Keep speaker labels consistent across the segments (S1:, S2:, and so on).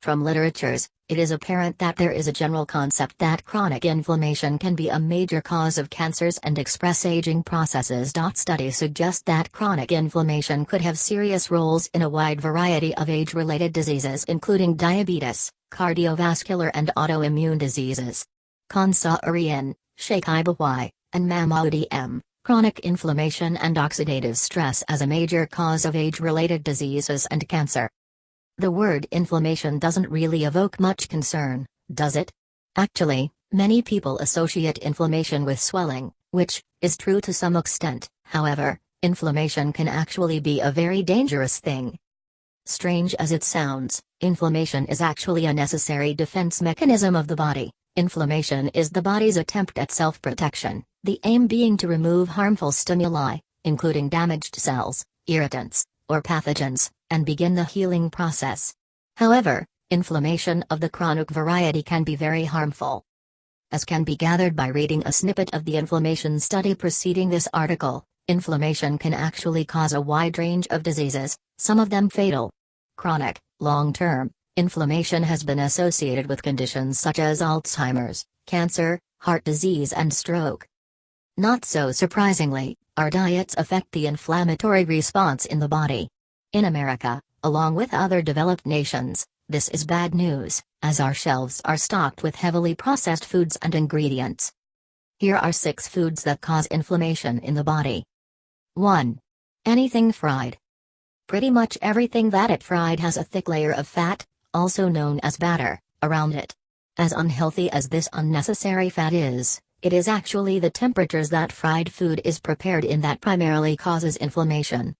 S1: From literatures, it is apparent that there is a general concept that chronic inflammation can be a major cause of cancers and express aging processes. Studies suggest that chronic inflammation could have serious roles in a wide variety of age-related diseases including diabetes, cardiovascular and autoimmune diseases. Kansarian, Sheikh Y, and Mahmoudi M. Chronic inflammation and oxidative stress as a major cause of age-related diseases and cancer. The word inflammation doesn't really evoke much concern, does it? Actually, many people associate inflammation with swelling, which is true to some extent. However, inflammation can actually be a very dangerous thing. Strange as it sounds, inflammation is actually a necessary defense mechanism of the body. Inflammation is the body's attempt at self-protection, the aim being to remove harmful stimuli, including damaged cells, irritants, or pathogens, and begin the healing process. However, inflammation of the chronic variety can be very harmful. As can be gathered by reading a snippet of the inflammation study preceding this article, inflammation can actually cause a wide range of diseases, some of them fatal. Chronic, long-term, inflammation has been associated with conditions such as Alzheimer's, cancer, heart disease and stroke. Not so surprisingly, our diets affect the inflammatory response in the body. In America, along with other developed nations, this is bad news, as our shelves are stocked with heavily processed foods and ingredients. Here are 6 foods that cause inflammation in the body. 1. Anything fried. Pretty much everything that is fried has a thick layer of fat, also known as batter, around it. As unhealthy as this unnecessary fat is, it is actually the temperatures that fried food is prepared in that primarily causes inflammation.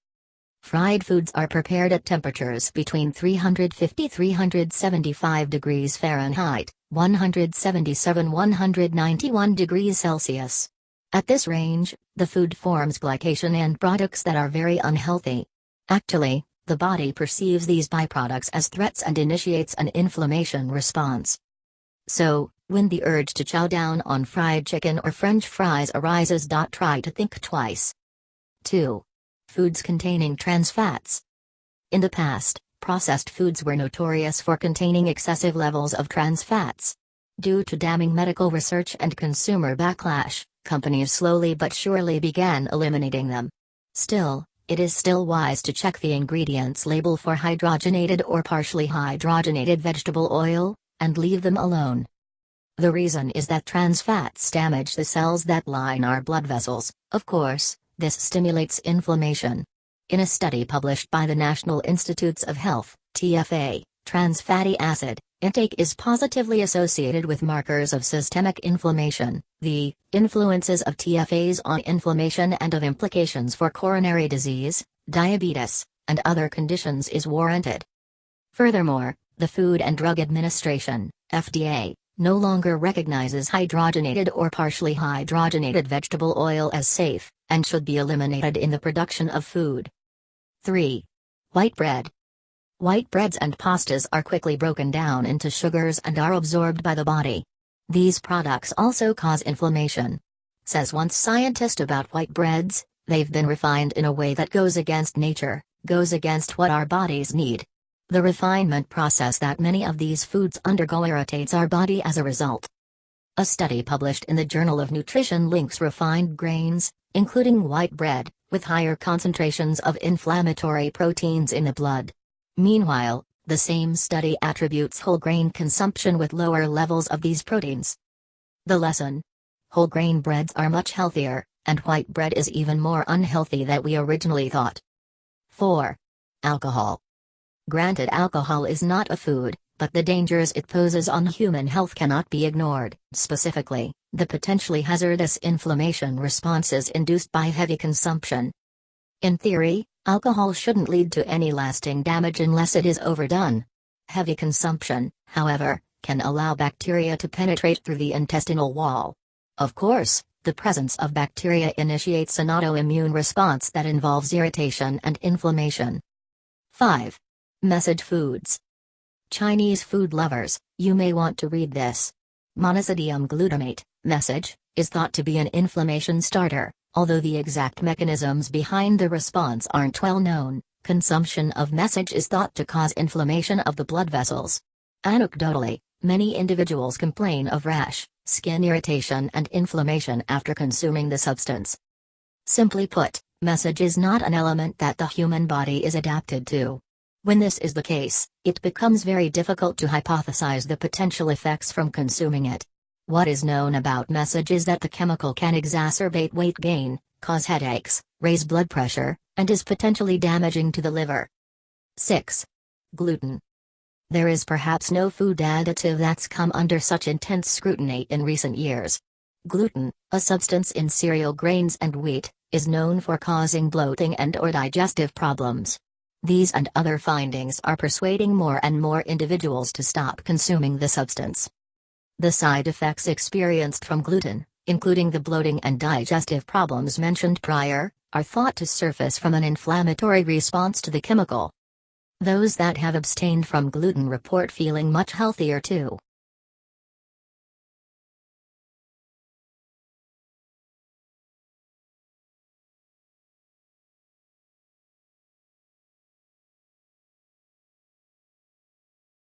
S1: Fried foods are prepared at temperatures between 350–375 degrees Fahrenheit, 177–191 degrees Celsius. At this range, the food forms glycation and products that are very unhealthy. Actually, the body perceives these byproducts as threats and initiates an inflammation response. So, when the urge to chow down on fried chicken or French fries arises, try to think twice. 2. Foods containing trans fats. In the past, processed foods were notorious for containing excessive levels of trans fats. Due to damning medical research and consumer backlash, companies slowly but surely began eliminating them. Still, it is still wise to check the ingredients label for hydrogenated or partially hydrogenated vegetable oil, and leave them alone. The reason is that trans fats damage the cells that line our blood vessels. Of course, this stimulates inflammation. In a study published by the National Institutes of Health, TFA, trans fatty acid intake is positively associated with markers of systemic inflammation. The influences of TFAs on inflammation and of implications for coronary disease, diabetes, and other conditions is warranted. Furthermore, the Food and Drug Administration, FDA, no longer recognizes hydrogenated or partially hydrogenated vegetable oil as safe, and should be eliminated in the production of food. 3. White bread. White breads and pastas are quickly broken down into sugars and are absorbed by the body. These products also cause inflammation. Says one scientist about white breads, they've been refined in a way that goes against nature, goes against what our bodies need. The refinement process that many of these foods undergo irritates our body as a result. A study published in the Journal of Nutrition links refined grains, including white bread, with higher concentrations of inflammatory proteins in the blood. Meanwhile, the same study attributes whole grain consumption with lower levels of these proteins. The lesson: whole grain breads are much healthier, and white bread is even more unhealthy than we originally thought. 4. Alcohol. Granted, alcohol is not a food, but the dangers it poses on human health cannot be ignored. Specifically, the potentially hazardous inflammation responses induced by heavy consumption. In theory, alcohol shouldn't lead to any lasting damage unless it is overdone. Heavy consumption, however, can allow bacteria to penetrate through the intestinal wall. Of course, the presence of bacteria initiates an autoimmune response that involves irritation and inflammation. 5. Message foods. Chinese food lovers, you may want to read this. Monosodium glutamate, message, is thought to be an inflammation starter, although the exact mechanisms behind the response aren't well known. Consumption of message is thought to cause inflammation of the blood vessels. Anecdotally, many individuals complain of rash, skin irritation and inflammation after consuming the substance. Simply put, message is not an element that the human body is adapted to. When this is the case, it becomes very difficult to hypothesize the potential effects from consuming it. What is known about message is that the chemical can exacerbate weight gain, cause headaches, raise blood pressure, and is potentially damaging to the liver. 6. Gluten. There is perhaps no food additive that's come under such intense scrutiny in recent years. Gluten, a substance in cereal grains and wheat, is known for causing bloating and/or digestive problems. These and other findings are persuading more and more individuals to stop consuming the substance. The side effects experienced from gluten, including the bloating and digestive problems mentioned prior, are thought to surface from an inflammatory response to the chemical. Those that have abstained from gluten report feeling much healthier too.